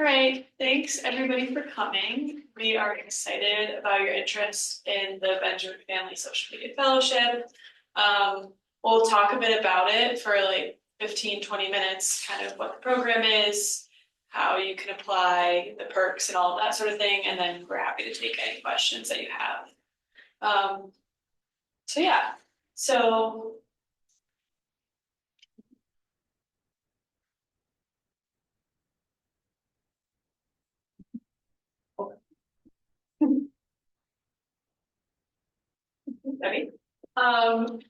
All right, thanks everybody for coming. We are excited about your interest in the Benjamin Family Social Media Fellowship. We'll talk a bit about it for like 15-20 minutes, kind of what the program is, how you can apply the perks and all of that sort of thing, and then we're happy to take any questions that you have. So Ready?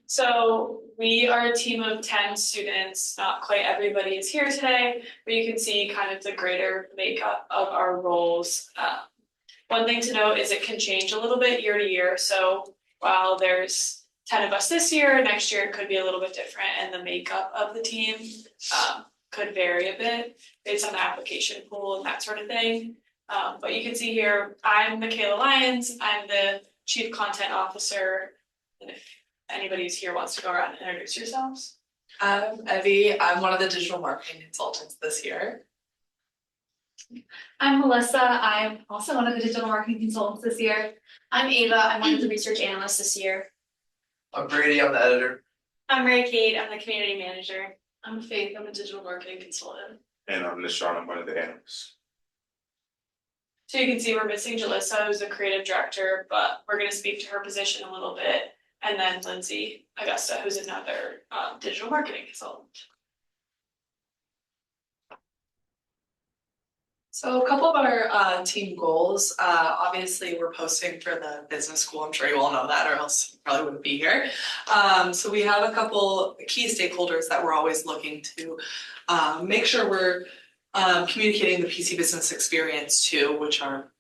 So we are a team of 10 students. Not quite everybody is here today, but you can see kind of the greater makeup of our roles. One thing to note is it can change a little bit year to year. So while there's 10 of us this year, next year it could be a little bit different, and the makeup of the team could vary a bit based on the application pool and that sort of thing. But you can see here, I'm Michaela Lyons. I'm the Chief Content Officer. And if anybody who's here wants to go around and introduce yourselves. I'm Evie. I'm one of the digital marketing consultants this year. I'm Melissa. I'm also one of the digital marketing consultants this year. I'm Ava. I'm one of the research analysts this year. I'm Brady. I'm the editor. I'm Mary Kate. I'm the community manager. I'm Faith. I'm a digital marketing consultant. And I'm Nishan. I'm one of the analysts. So you can see we're missing Jalissa, who's the creative director, but we're going to speak to her position a little bit. And then Lindsay Augusta, who's another digital marketing consultant. So a couple of our team goals, obviously we're posting for the business school. I'm sure you all know that, or else you probably wouldn't be here. So we have a couple key stakeholders that we're always looking to make sure we're communicating the PC business experience to, which are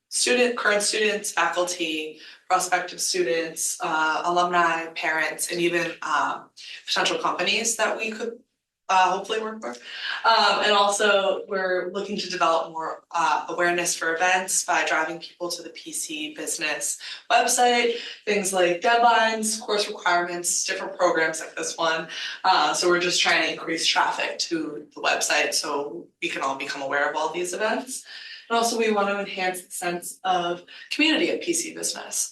current students, faculty, prospective students, alumni, parents, and even potential companies that we could hopefully work for. And also we're looking to develop more awareness for events by driving people to the PC business website, things like deadlines, course requirements, different programs like this one. So we're just trying to increase traffic to the website so we can all become aware of all these events. And also we want to enhance the sense of community at PC business.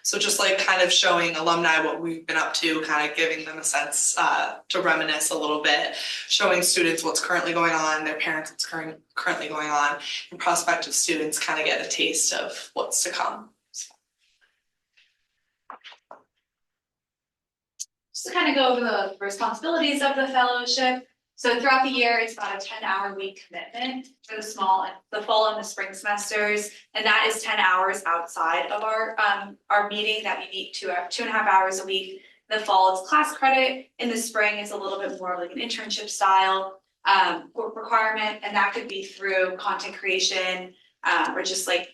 So just like kind of showing alumni what we've been up to, kind of giving them a sense to reminisce a little bit, showing students what's currently going on, their parents what's currently going on, and prospective students kind of get a taste of what's to come. Just to kind of go over the responsibilities of the fellowship. So throughout the year, it's about a 10-hour week commitment for the fall and the spring semesters, and that is 10 hours outside of our meeting that we meet 2.5 hours a week. In the fall, it's class credit. In the spring, it's a little bit more like an internship style requirement, and that could be through content creation or just like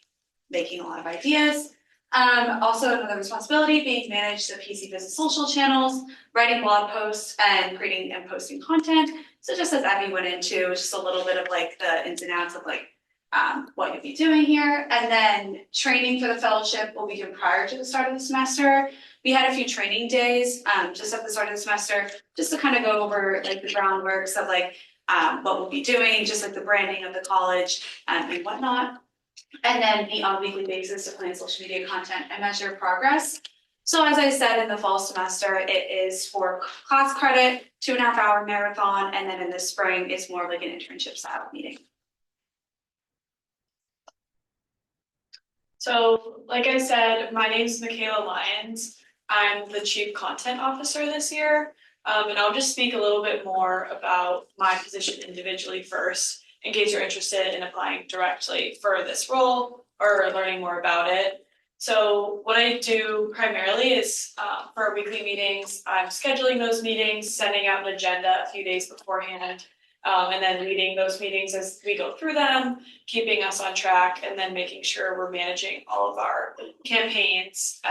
making a lot of ideas. Also another responsibility being managed the PC business social channels, writing blog posts and creating and posting content. So just as Evie went into, just a little bit of like the ins and outs of like what you'll be doing here. And then training for the fellowship will begin prior to the start of the semester. We had a few training days just at the start of the semester, just to kind of go over like the groundworks of like what we'll be doing, just like the branding of the college and whatnot. And then meet on a weekly basis to plan social media content and measure progress. So as I said, in the fall semester, it is for class credit, 2.5 hour marathon, and then in the spring, it's more like an internship style meeting. So like I said, my name is Michaela Lyons. I'm the Chief Content Officer this year. And I'll just speak a little bit more about my position individually first, in case you're interested in applying directly for this role or learning more about it. So what I do primarily is for our weekly meetings, I'm scheduling those meetings, sending out an agenda a few days beforehand, and then leading those meetings as we go through them, keeping us on track, and then making sure we're managing all of our campaigns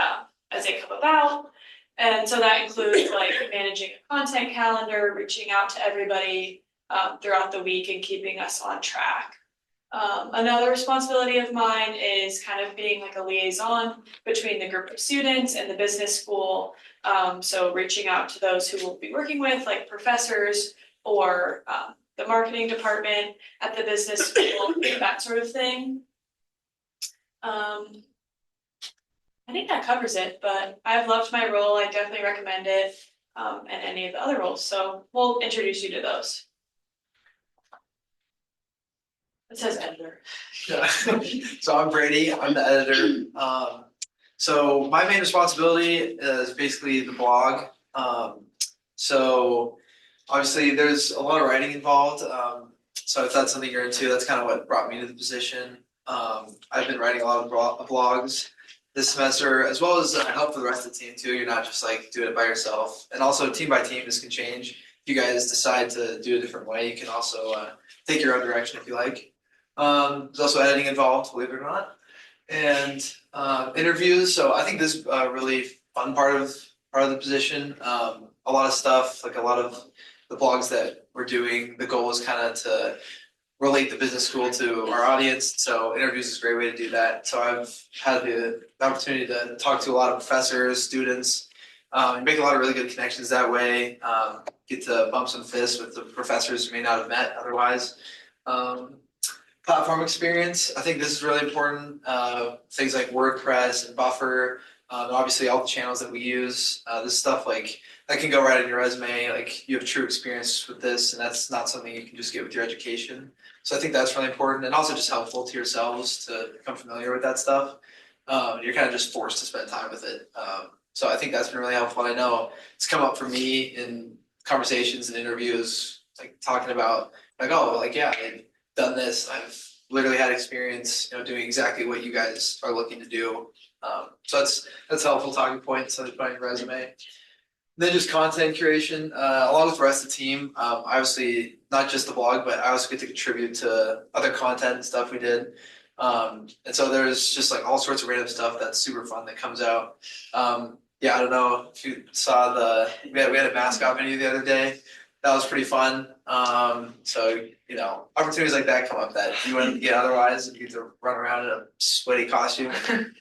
as they come about. And so that includes like managing a content calendar, reaching out to everybody throughout the week and keeping us on track. Another responsibility of mine is kind of being like a liaison between the group of students and the business school. So reaching out to those who we'll be working with, like professors or the marketing department at the business school, that sort of thing. I think that covers it, but I've loved my role. I definitely recommend it, and any of the other roles, so we'll introduce you to those. It says editor. Yeah. So I'm Brady, I'm the editor. So my main responsibility is basically the blog. So obviously there's a lot of writing involved. So if that's something you're into, that's kind of what brought me to the position. I've been writing a lot of blogs this semester, as well as help for the rest of the team too. You're not just like doing it by yourself. And also team by team, this can change. If you guys decide to do it a different way, you can also take your own direction if you like. There's also editing involved, believe it or not, and interviews. So I think this is a really fun part of the position. A lot of stuff, like a lot of the blogs that we're doing, the goal is kind of to relate the business school to our audience. So interviews is a great way to do that. So I've had the opportunity to talk to a lot of professors, students, and make a lot of really good connections that way. Get to bump some fists with the professors you may not have met otherwise. Platform experience, I think this is really important. Things like WordPress and Buffer, obviously all the channels that we use. This stuff like that can go right in your resume. Like you have true experience with this, and that's not something you can just get with your education. So I think that's really important, and also just helpful to yourselves to become familiar with that stuff. You're kind of just forced to spend time with it. So I think that's been really helpful. I know it's come up for me in conversations and interviews, like talking about like, oh, like yeah, I've done this. I've literally had experience, doing exactly what you guys are looking to do. So that's helpful talking points to put on your resume. Then just content curation, along with the rest of the team. Obviously, not just the blog, but I also get to contribute to other content and stuff we did. And so there's just like all sorts of random stuff that's super fun that comes out. Yeah, I don't know if you saw we had a mascot video the other day. That was pretty fun. So, opportunities like that come up that you wouldn't get otherwise. You get to run around in a sweaty costume,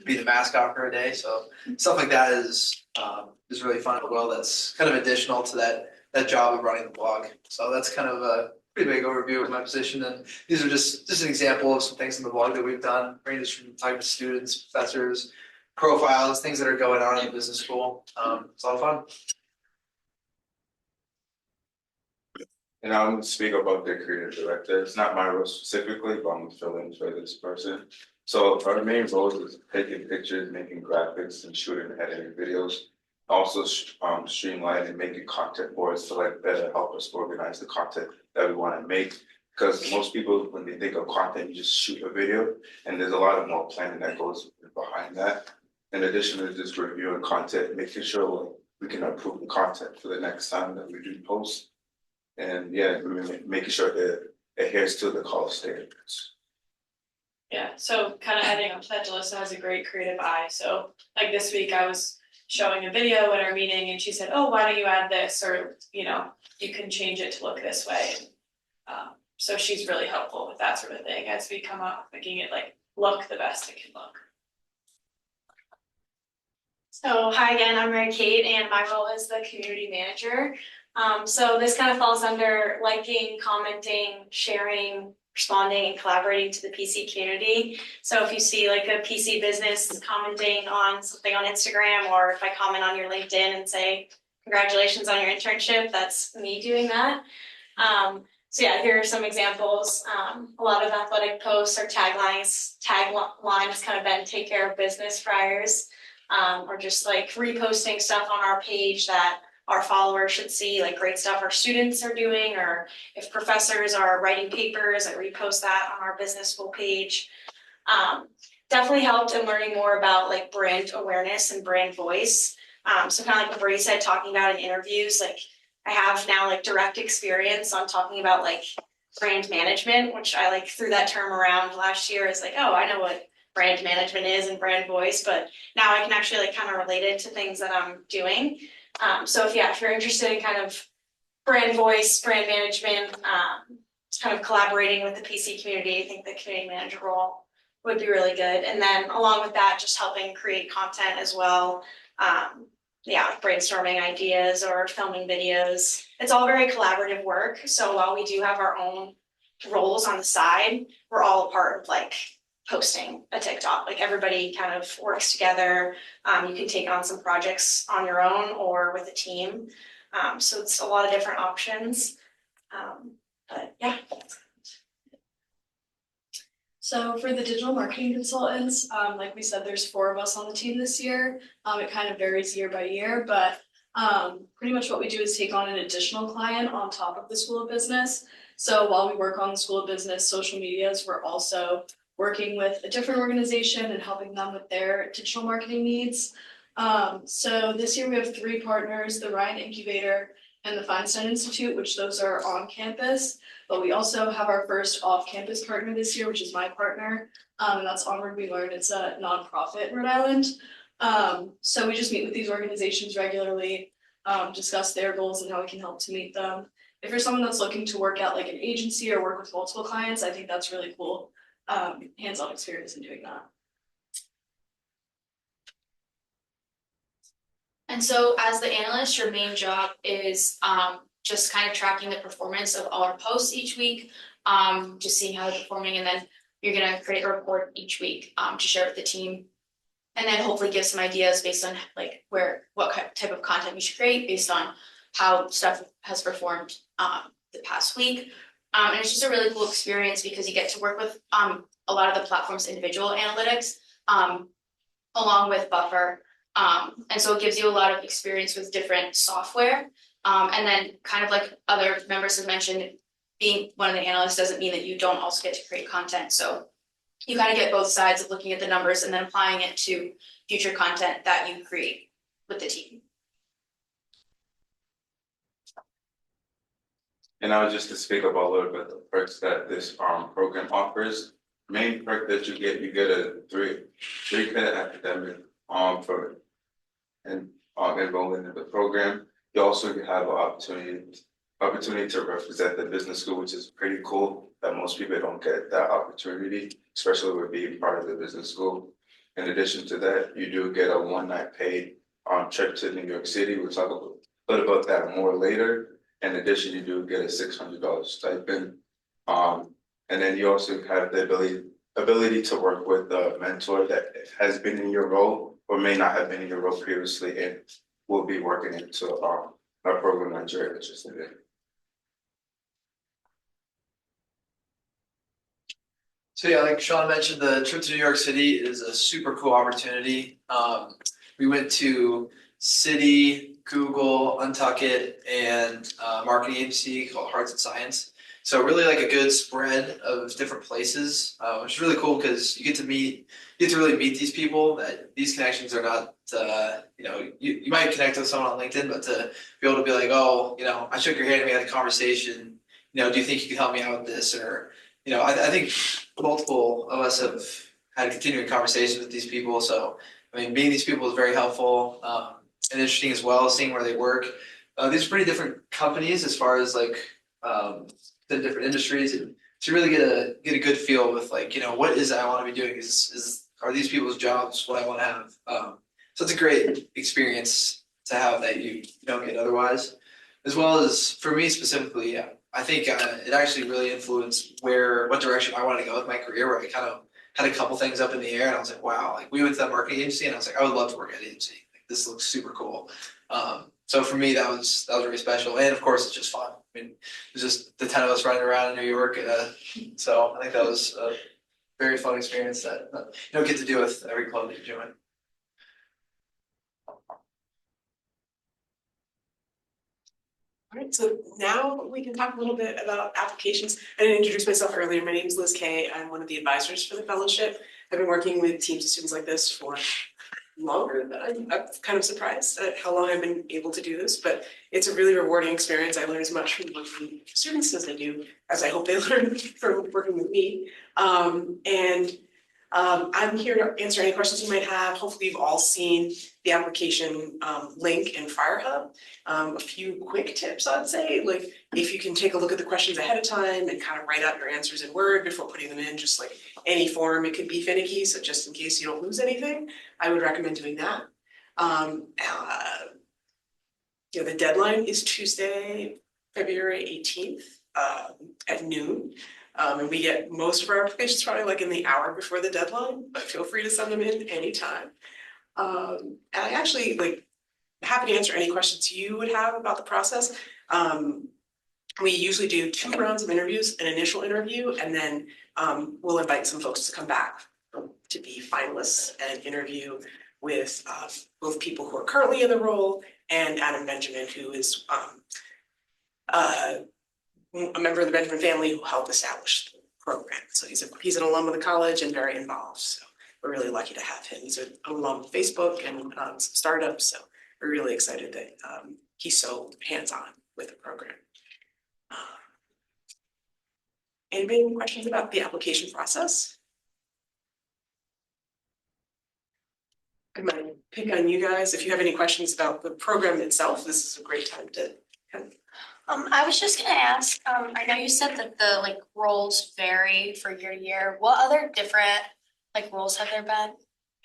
be the mascot for a day. So stuff like that is really fun as well. That's kind of additional to that job of running the blog. So that's kind of a pretty big overview of my position. And these are just an example of some things in the blog that we've done, ranges from talking to students, professors, profiles, things that are going on in the business school. It's a lot of fun. And I'm gonna speak about the creative director. It's not my role specifically, but I'm filling for this person. So our main role is taking pictures, making graphics, and shooting and editing videos. Also, streamline and making content boards to like better help us organize the content that we want to make. Because most people, when they think of content, you just shoot a video, and there's a lot of more planning that goes behind that. In addition to just reviewing content, making sure we can improve the content for the next time that we do post. And yeah, making sure it adheres to the college standards. Yeah, so kind of adding up to that, Jalissa has a great creative eye. So like this week I was showing a video at our meeting and she said, oh, why don't you add this? Or, you can change it to look this way. So she's really helpful with that sort of thing as we come up making it like look the best it can look. So hi again, I'm Mary Kate and my role is the community manager. So this kind of falls under liking, commenting, sharing, responding and collaborating to the PC community. So if you see like a PC business commenting on something on Instagram, or if I comment on your LinkedIn and say, congratulations on your internship, that's me doing that. So yeah, here are some examples. A lot of athletic posts or taglines. Tagline has kind of been take care of business friars, or just like reposting stuff on our page that our followers should see, like great stuff our students are doing, or if professors are writing papers, I repost that on our business school page. Definitely helped in learning more about like brand awareness and brand voice. So kind of like what Brady said, talking about in interviews, like I have now like direct experience on talking about like brand management, which I like threw that term around last year as like, oh, I know what brand management is and brand voice, but now I can actually like kind of relate it to things that I'm doing. So if you're interested in kind of brand voice, brand management, kind of collaborating with the PC community, I think the community manager role would be really good. And then along with that, just helping create content as well. brainstorming ideas or filming videos. It's all very collaborative work, so while we do have our own roles on the side, we're all a part of like posting a TikTok. Like everybody kind of works together. You can take on some projects on your own or with a team. So it's a lot of different options. But yeah. So for the digital marketing consultants, like we said, there's 4 of us on the team this year. It kind of varies year by year, but pretty much what we do is take on an additional client on top of the School of Business. So while we work on the School of Business social medias, we're also working with a different organization and helping them with their digital marketing needs. So this year we have 3 partners, the Ryan Incubator and the Feinstein Institute, which those are on campus. But we also have our first off-campus partner this year, which is my partner, and that's Onward We Learn. It's a nonprofit in Rhode Island. So we just meet with these organizations regularly, discuss their goals and how we can help to meet them. If you're someone that's looking to work at like an agency or work with multiple clients, I think that's really cool, hands-on experience in doing that. And so as the analyst, your main job is just kind of tracking the performance of all our posts each week, just seeing how they're performing, and then you're gonna create a report each week to share with the team. And then hopefully give some ideas based on like what type of content we should create based on how stuff has performed the past week. And it's just a really cool experience because you get to work with a lot of the platform's individual analytics along with Buffer. And so it gives you a lot of experience with different software. And then kind of like other members have mentioned, being one of the analysts doesn't mean that you don't also get to create content. So you kind of get both sides of looking at the numbers and then applying it to future content that you create with the team. And now just to speak about a little bit of the perks that this program offers. Main perk that you get a three credit academic for and enrolling in the program. You also have an opportunity to represent the business school, which is pretty cool that most people don't get that opportunity, especially with being part of the business school. In addition to that, you do get a 1-night paid trip to New York City. We'll talk a bit about that more later. In addition, you do get a $600 stipend. And then you also have the ability to work with a mentor that has been in your role or may not have been in your role previously and will be working into our program that you're interested in. So yeah, like Sean mentioned, the trip to New York City is a super cool opportunity. We went to Citi, Google, Untuckit, and a marketing agency called Hearts and Science. So really like a good spread of different places, which is really cool because you get to really meet these people. That these connections are not, you might connect with someone on LinkedIn, but to be able to be like, oh, I shook your hand and we had a conversation. Do you think you could help me out with this? Or, I think multiple of us have had continuing conversations with these people. So, meeting these people is very helpful and interesting as well, seeing where they work. These are pretty different companies as far as like the different industries, and to really get a good feel with like, what is it I want to be doing? Are these people's jobs what I want to have? So it's a great experience to have that you don't get otherwise. As well as for me specifically, I think it actually really influenced what direction I wanted to go with my career, where I kind of had a couple things up in the air and I was like, wow, like we went to that marketing agency and I was like, I would love to work at an agency. Like, this looks super cool. So for me, that was really special. And of course, it's just fun. It was just the 10 of us running around in New York. So I think that was a very fun experience that you don't get to do with every club that you join. All right, so now we can talk a little bit about applications. I didn't introduce myself earlier. My name is Liz Kay. I'm one of the advisors for the fellowship. I've been working with teams of students like this for longer than I'm kind of surprised at how long I've been able to do this, but it's a really rewarding experience. I learn as much from working with students as I hope they learn from working with me. I'm here to answer any questions you might have. Hopefully you've all seen the application link in FireHub. A few quick tips I'd say, like if you can take a look at the questions ahead of time and kind of write out your answers in Word before putting them in, just like any form, it could be finicky, so just in case you don't lose anything, I would recommend doing that. the deadline is Tuesday, February 18th, at noon. And we get most of our applications probably like in the hour before the deadline, but feel free to send them in anytime. And I actually like happy to answer any questions you would have about the process. We usually do 2 rounds of interviews, an initial interview, and then we'll invite some folks to come back to be finalists and interview with both people who are currently in the role and Adam Benjamin, who is a member of the Benjamin family who helped establish the program. So he's an alum of the college and very involved. So we're really lucky to have him. He's an alum of Facebook and some startups. So we're really excited that he's so hands-on with the program. Anybody have any questions about the application process? I might pick on you guys. If you have any questions about the program itself, this is a great time to. I was just gonna ask, I know you said that the like roles vary for year to year. What other different like roles have there been?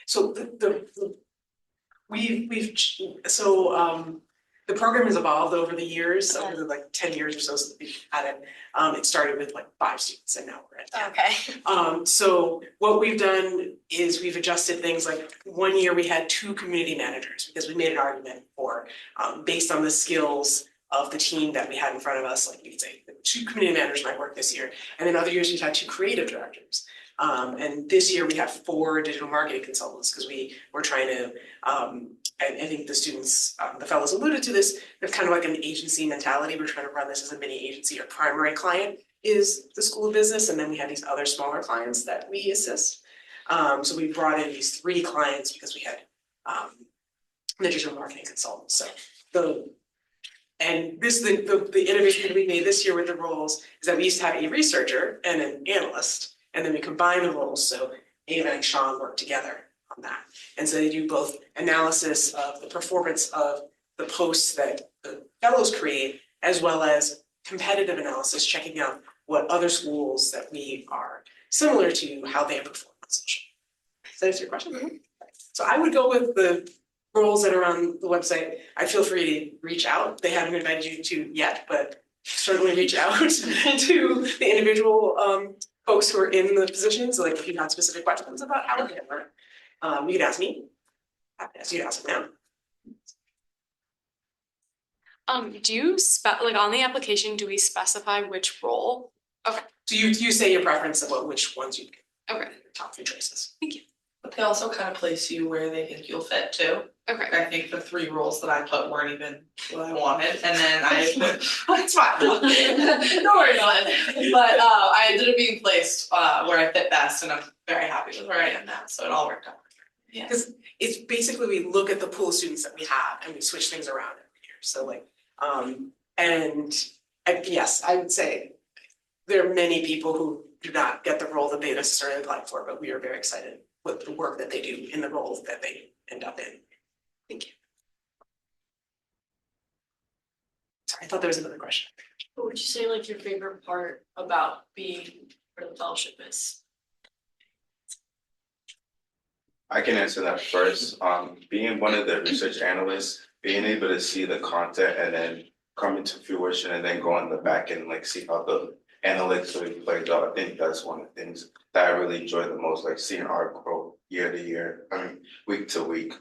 So the program has evolved over the years, over the like 10 years or so since we've had it. It started with like 5 students and now we're at 10. Okay. So what we've done is we've adjusted things like 1 year we had 2 community managers because we made an argument for, based on the skills of the team that we had in front of us, like we could say 2 community managers might work this year. And then other years we've had 2 creative directors. And this year we have 4 digital marketing consultants because we were trying to, I think the students, the fellows alluded to this, it's kind of like an agency mentality. We're trying to run this as a mini agency. Our primary client is the School of Business, and then we have these other smaller clients that we assist. So we brought in these 3 clients because we had the digital marketing consultants. So the innovation that we made this year with the roles is that we used to have a researcher and an analyst, and then we combine the roles. So Ava and Sean work together on that. And so they do both analysis of the performance of the posts that the fellows create, as well as competitive analysis, checking out what other schools that we are similar to, how they perform on social. Does that answer your question? Mm-hmm. So I would go with the roles that are on the website. I feel free to reach out. They haven't invited you to yet, but certainly reach out to the individual folks who are in the positions. Like if you have specific questions about how they work, you can ask me. Happy to ask you to ask them. Do you like on the application, do we specify which role? Okay. So you say your preference about which ones you get. Okay. Your top 3 choices. But they also kind of place you where they think you'll fit too. Okay. I think the 3 roles that I put weren't even what I wanted, and then I put, it's fine, don't worry about it. But I ended up being placed where I fit best, and I'm very happy with where I am now, so it all worked out. Yeah. Because it's basically we look at the pool of students that we have and we switch things around every year. So like, yes, I would say there are many people who do not get the role that they necessarily applied for, but we are very excited with the work that they do in the roles that they end up in. Thank you. Sorry, I thought there was another question. What would you say like your favorite part about being part of the fellowship is? I can answer that first. Being one of the research analysts, being able to see the content and then coming to fruition and then go on the back and like see how the analytics really plays out. I think that's one of the things that I really enjoy the most, like seeing our growth year to year, week to week.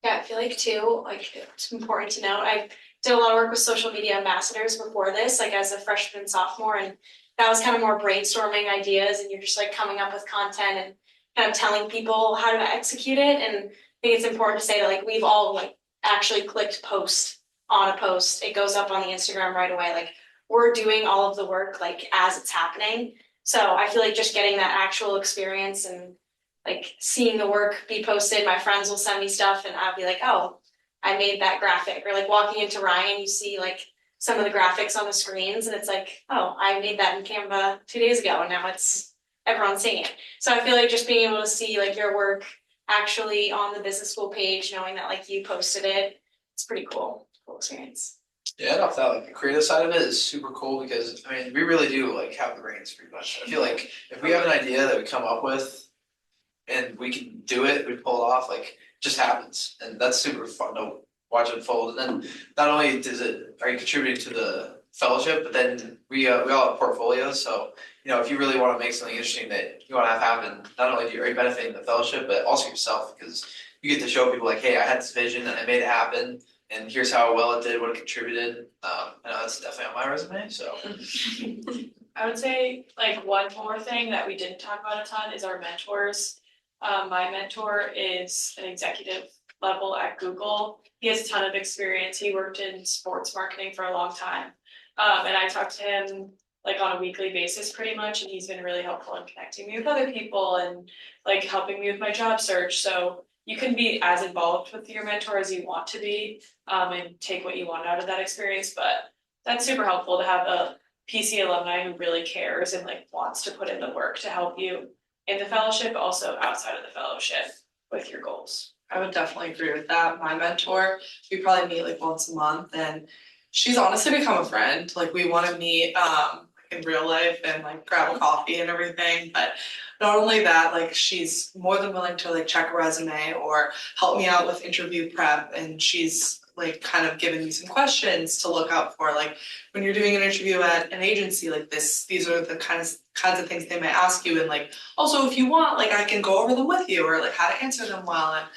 Yeah, I feel like too, like it's important to note, I did a lot of work with social media ambassadors before this, like as a freshman and sophomore, and that was kind of more brainstorming ideas and you're just like coming up with content and kind of telling people how to execute it. And I think it's important to say that like we've all like actually clicked post on a post. It goes up on the Instagram right away. Like we're doing all of the work like as it's happening. So I feel like just getting that actual experience and like seeing the work be posted, my friends will send me stuff and I'll be like, oh, I made that graphic. Or like walking into Ryan, you see like some of the graphics on the screens and it's like, oh, I made that in Canva 2 days ago and now it's everyone's seeing it. So I feel like just being able to see like your work actually on the business school page, knowing that like you posted it, it's pretty cool experience. Yeah, and off that, like the creative side of it is super cool because I mean we really do like have the reins pretty much. I feel like if we have an idea that we come up with and we can do it, we pull it off, like it just happens. And that's super fun. No, watch it unfold. And then not only are you contributing to the fellowship, but then we all have portfolios. So, if you really want to make something interesting that you want to have happen, not only are you benefiting the fellowship, but also yourself, because you get to show people like, hey, I had this vision and I made it happen, and here's how well it did, what it contributed. I know that's definitely on my resume, so. I would say like one more thing that we didn't talk about a ton is our mentors. My mentor is an executive level at Google. He has a ton of experience. He worked in sports marketing for a long time. And I talk to him like on a weekly basis pretty much, and he's been really helpful in connecting me with other people and like helping me with my job search. So you can be as involved with your mentor as you want to be, and take what you want out of that experience, but that's super helpful to have a PC alumni who really cares and like wants to put in the work to help you in the fellowship, but also outside of the fellowship with your goals. I would definitely agree with that. My mentor, we probably meet like once a month, and she's honestly become a friend. Like, we want to meet in real life and like grab a coffee and everything. But not only that, like, she's more than willing to like check a resume or help me out with interview prep, and she's like kind of given me some questions to look out for. Like, when you're doing an interview at an agency like this, these are the kinds of things they might ask you, and like, also if you want, like, I can go over them with you, or like how to answer them well. And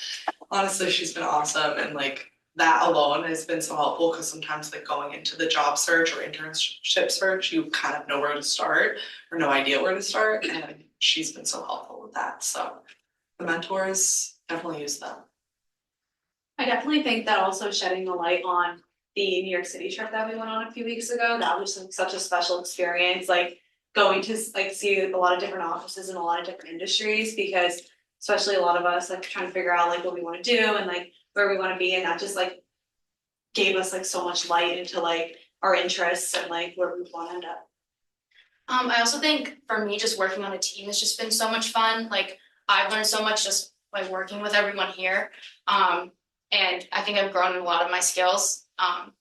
honestly, she's been awesome, and like that alone has been so helpful, because sometimes like going into the job search or internship search, you kind of know where to start or no idea where to start, and she's been so helpful with that. So the mentors, definitely use them. I definitely think that also shedding the light on the New York City trip that we went on a few weeks ago, that was such a special experience, like going to like see a lot of different offices in a lot of different industries, because especially a lot of us like trying to figure out like what we want to do and like where we want to be, and that just like gave us like so much light into like our interests and like where we want to end up. I also think for me, just working on a team has just been so much fun. Like, I've learned so much just by working with everyone here. And I think I've grown in a lot of my skills,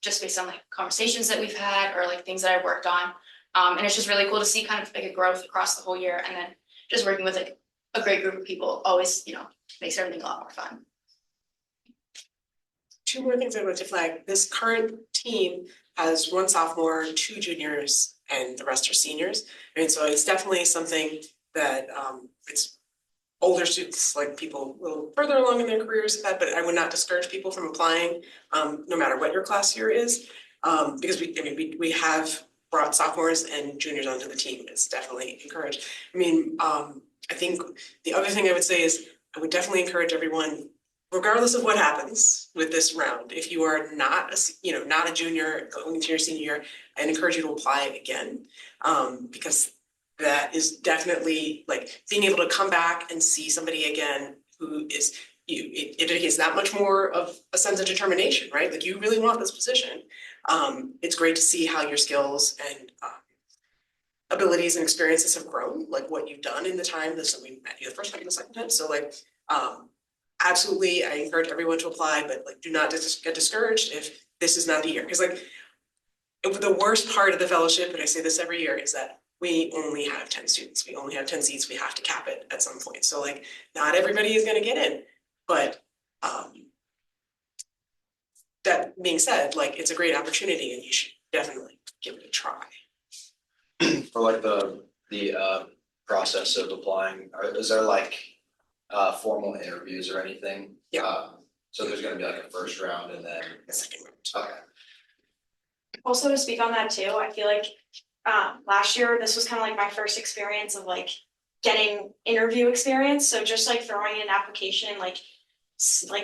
just based on like conversations that we've had or like things that I've worked on. And it's just really cool to see kind of like a growth across the whole year, and then just working with like a great group of people always, makes everything a lot more fun. Two more things I wanted to flag. This current team has one sophomore, two juniors, and the rest are seniors. And so it's definitely something that it's older students, like people a little further along in their careers, but I would not discourage people from applying, no matter what your class year is. Because we have brought sophomores and juniors onto the team. It's definitely encouraged. I think the other thing I would say is I would definitely encourage everyone, regardless of what happens with this round, if you are not a junior going into your senior year, I'd encourage you to apply again, because that is definitely like being able to come back and see somebody again who is you. It indicates that much more of a sense of determination, right? Like, you really want this position. It's great to see how your skills and abilities and experiences have grown, like what you've done in the time that we met you the first time and the second time. So like, absolutely, I encourage everyone to apply, but like, do not get discouraged if this is not the year. Because like, the worst part of the fellowship, and I say this every year, is that we only have 10 students. We only have 10 seats. We have to cap it at some point. So like, not everybody is going to get in, but that being said, like, it's a great opportunity and you should definitely give it a try. For like the process of applying, is there like formal interviews or anything? Yeah. So there's gonna be like a first round and then, A second round. okay. Also, to speak on that too, I feel like last year, this was kind of like my first experience of like getting interview experience. So just like throwing in an application, like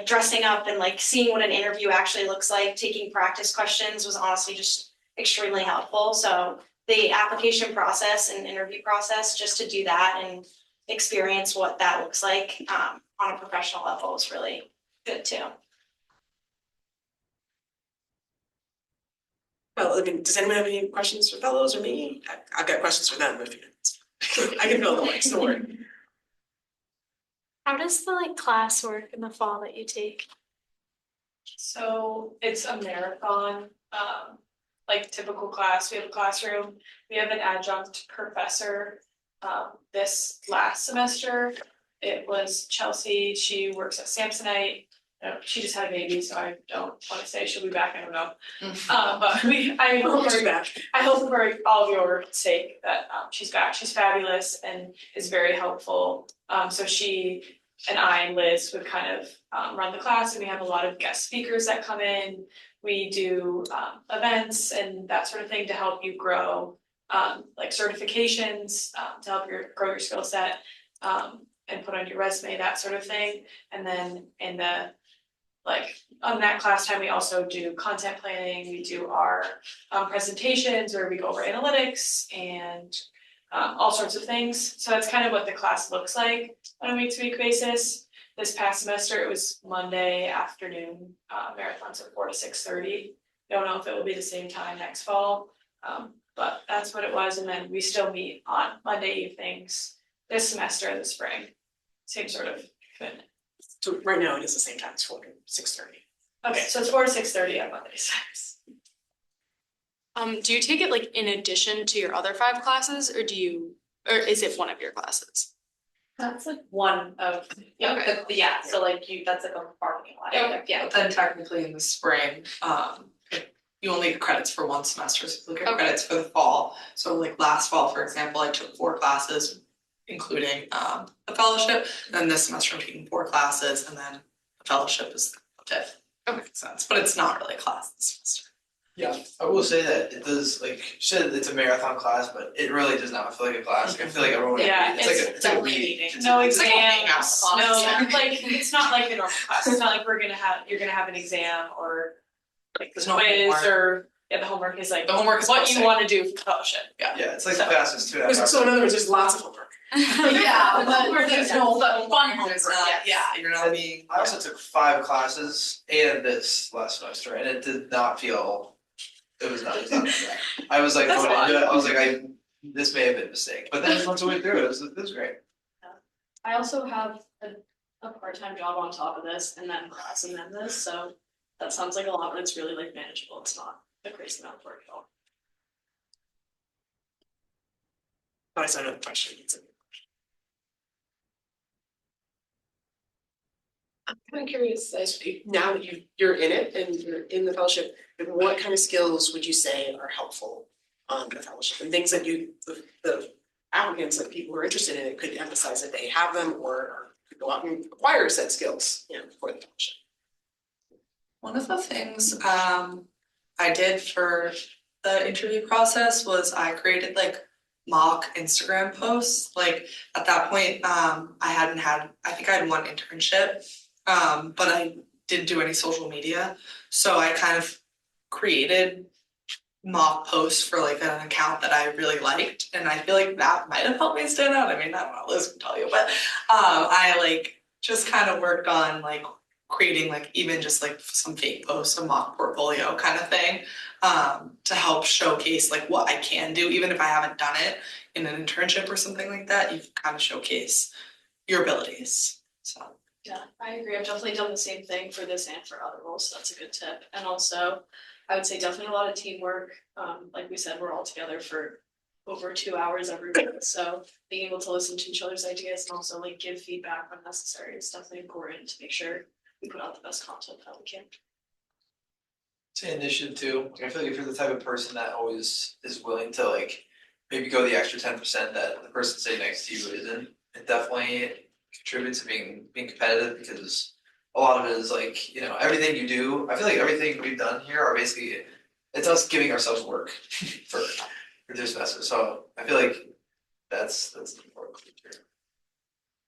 dressing up and like seeing what an interview actually looks like, taking practice questions was honestly just extremely helpful. So the application process and interview process, just to do that and experience what that looks like on a professional level is really good too. Well, does anyone have any questions for fellows or me? I've got questions for them if I can fill the blanks, don't worry. How does the class work in the fall that you take? So it's a marathon, like typical class. We have a classroom, we have an adjunct professor. This last semester, it was Chelsea. She works at Samsonite. She just had a baby, so I don't wanna say she'll be back, I don't know. Mm. But I Oh, hope she's for, back. I hope for all of your sake that she's back, she's fabulous and is very helpful. So she and I and Liz would kind of run the class, and we have a lot of guest speakers that come in. We do events and that sort of thing to help you grow, like certifications, to help grow your skill set, and put on your resume, that sort of thing. And then in the, like, on that class time, we also do content planning, we do our presentations where we go over analytics and all sorts of things. So that's kind of what the class looks like on a week-to-week basis. This past semester, it was Monday afternoon, marathons at 4 to 6:30. Don't know if it will be the same time next fall, but that's what it was. And then we still meet on Monday evenings this semester in the spring. Same sort of commitment. So right now it is the same time, it's 4 to 6:30. Okay, so it's 4 to 6:30 on Mondays. Do you take it like in addition to your other 5 classes, or or is it one of your classes? That's like, One of, Okay. yeah, so like that's like a parking lot. Okay. Yeah. But then technically in the spring, you only get credits for one semester, so you'll get Okay. credits for the fall. So like last fall, for example, I took 4 classes, including a fellowship. Then this semester I'm taking 4 classes, and then a fellowship is the 5th. Okay. Makes sense, but it's not really a class this semester. Yeah, I will say that it does, like, you said it's a marathon class, but it really does not feel like a class, like, I feel like everyone, Yeah, it's like it's a, it's like a definitely meeting. no It's like a exams, hangout, no, honestly. like, it's not like a normal class, it's not like you're gonna have an exam or like the There's no quiz homework. or, yeah, the homework is like The homework is what you posting. wanna do for fellowship. Yeah, it's like the fastest 2.5 hours. So in other words, there's lots of homework. Yeah, but there's no fun homework, There's not, yeah, you're not being. I also took 5 classes and this last semester, and it did not feel, it was not bad. I was like, That's going a lot. into it, I was like, this may have been a mistake, but then once I went through it, it was great. I also have a part-time job on top of this and then class and then this, so that sounds like a lot, but it's really like manageable. It's not a crazy amount of work at all. I saw another question. I'm kind of curious, as now that you're in it and you're in the fellowship, what kind of skills would you say are helpful on the fellowship and things that the applicants, like people who are interested in it, could emphasize that they have them or could go out and acquire said skills, for the fellowship. One of the things I did for the interview process was I created like mock Instagram posts. Like at that point, I think I had 1 internship, but I didn't do any social media. So I kind of created mock posts for like an account that I really liked, and I feel like that might have helped me stand out. I mean, I don't know, Liz can tell you, but I like just kind of worked on like creating like even just like some fake posts, a mock portfolio kind of thing, to help showcase like what I can do, even if I haven't done it in an internship or something like that. You can kind of showcase your abilities. So Yeah, I agree. I've definitely done the same thing for this and for other roles, so that's a good tip. And also, I would say definitely a lot of teamwork. Like we said, we're all together for over 2 hours every week, so being able to listen to each other's ideas and also like give feedback when necessary is definitely important to make sure we put out the best content that we can. Say initiative too, like I feel like if you're the type of person that always is willing to like maybe go the extra 10% that the person sitting next to you isn't, it definitely contributes to being competitive, because a lot of it is like, everything you do, I feel like everything we've done here are basically, it's us giving ourselves work for this semester, so I feel like that's an important feature.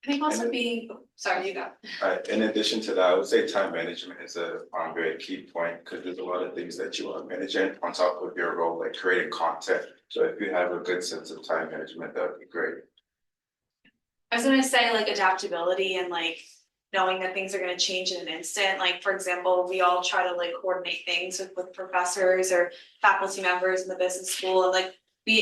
I think also being, sorry, you go. In addition to that, I would say time management is a very key point, because there's a lot of things that you are managing on top of your role, like creating content. So if you have a good sense of time management, that would be great. I was gonna say like adaptability and like knowing that things are gonna change in an instant. Like, for example, we all try to like coordinate things with professors or faculty members in the business school, and like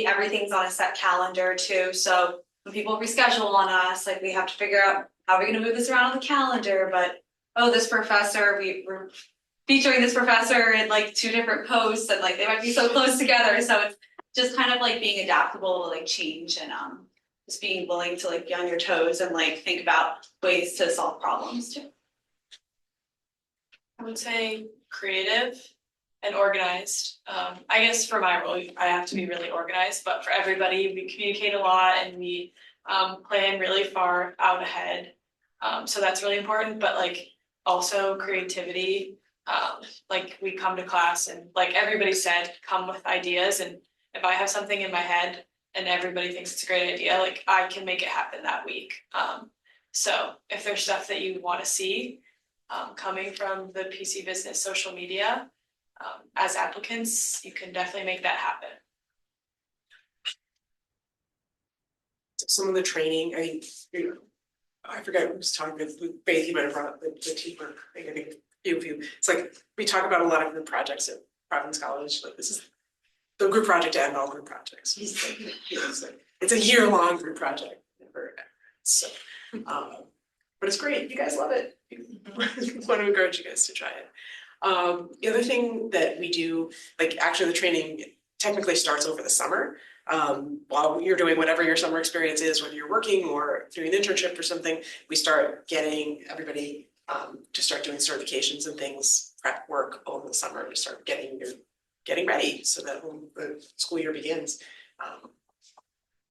everything's on a set calendar too. So when people reschedule on us, like we have to figure out how we're gonna move this around on the calendar, but this professor, we're featuring this professor in like 2 different posts, and like they might be so close together. So it's just kind of like being adaptable to like change, and just being willing to like be on your toes and like think about ways to solve problems too. would say creative and organized. I guess for my role, I have to be really organized, but for everybody, we communicate a lot and we plan really far out ahead. So that's really important, but like also creativity. Like we come to class and like everybody said, come with ideas, and if I have something in my head and everybody thinks it's a great idea, like I can make it happen that week. So if there's stuff that you want to see coming from the PC Business social media, as applicants, you can definitely make that happen. Some of the training, I forget, I was talking with Faith, you might have brought up the teamwork thing, I think few of you, it's like, we talk about a lot of group projects at Providence College, like this is the group project and all group projects. It's a year-long group project, so, but it's great, you guys love it. Want to encourage you guys to try it. The other thing that we do, like actually the training technically starts over the summer. While you're doing whatever your summer experience is, whether you're working or doing an internship or something, we start getting everybody to start doing certifications and things, prep work over the summer to start getting ready so that when the school year begins,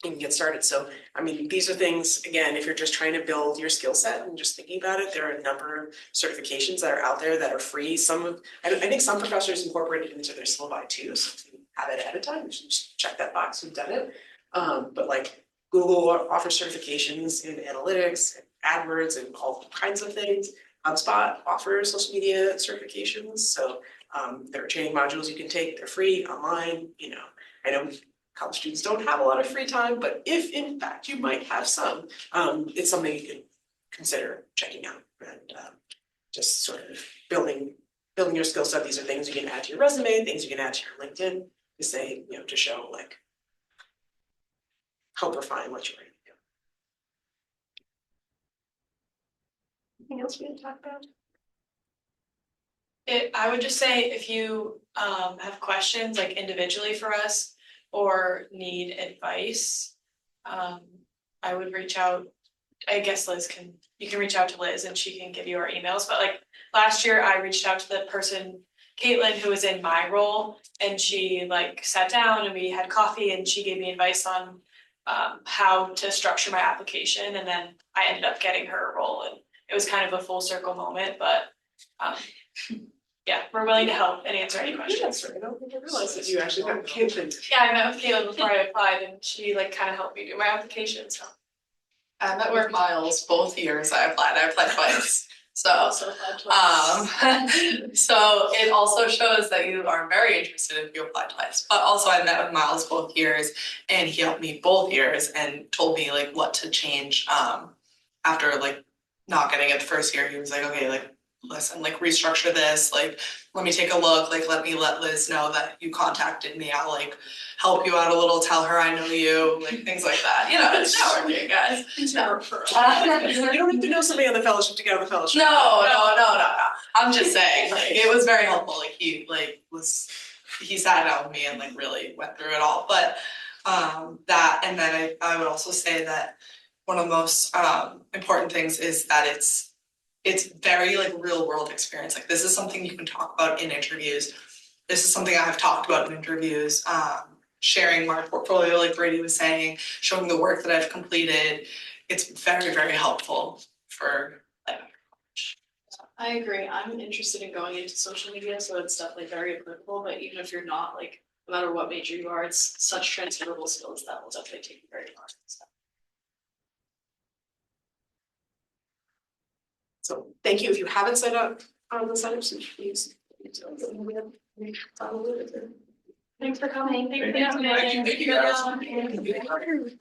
you can get started. So, I mean, these are things, again, if you're just trying to build your skill set and just thinking about it, there are a number of certifications that are out there that are free. I think some professors incorporate it into their syllabi too, so if you have it ahead of time, you should just check that box who've done it. But like Google offers certifications in analytics, and AdWords, and all kinds of things. HubSpot offers social media certifications, so there are training modules you can take. They're free online. I know college students don't have a lot of free time, but if in fact you might have some, it's something you can consider checking out and just sort of building your skill set. These are things you can add to your resume, things you can add to your LinkedIn to say, to show like help refine what you're ready to do. Anything else we didn't talk about? I would just say if you have questions like individually for us or need advice, I would reach out. I guess you can reach out to Liz and she can give you our emails. But like last year I reached out to the person, Caitlin, who was in my role, and she like sat down and we had coffee and she gave me advice on how to structure my application, and then I ended up getting her a role, and it was kind of a full circle moment, but yeah, we're willing to help and answer any questions. That's right. I don't think I realized that you actually got Caitlin. Yeah, I met with Caitlin before I applied, and she like kind of helped me do my application, so. I met with Miles both years I applied twice, so. Also applied twice. So it also shows that you are very interested if you apply twice, but also I met with Miles both years and he helped me both years and told me like what to change after like not getting it the first year. He was like, okay, like listen, like restructure this, like let me take a look, like let Liz know that you contacted me, I'll like help you out a little, tell her I know you, like things like that, it's networking, guys. You don't have to know somebody on the fellowship to get on the fellowship. No. I'm just saying, like, it was very helpful. Like he sat down with me and like really went through it all. But that, and then I would also say that one of the most important things is that it's very like real world experience. Like this is something you can talk about in interviews. This is something I have talked about in interviews. Sharing my portfolio, like Brady was saying, showing the work that I've completed. It's very, very helpful for life after college. I agree. I'm interested in going into social media, so it's definitely very applicable, but even if you're not, like, no matter what major you are, it's such transferable skills that will definitely take you very far. So thank you. If you haven't signed up on the sign up, so please. Thanks for coming. Thank you. Thank you.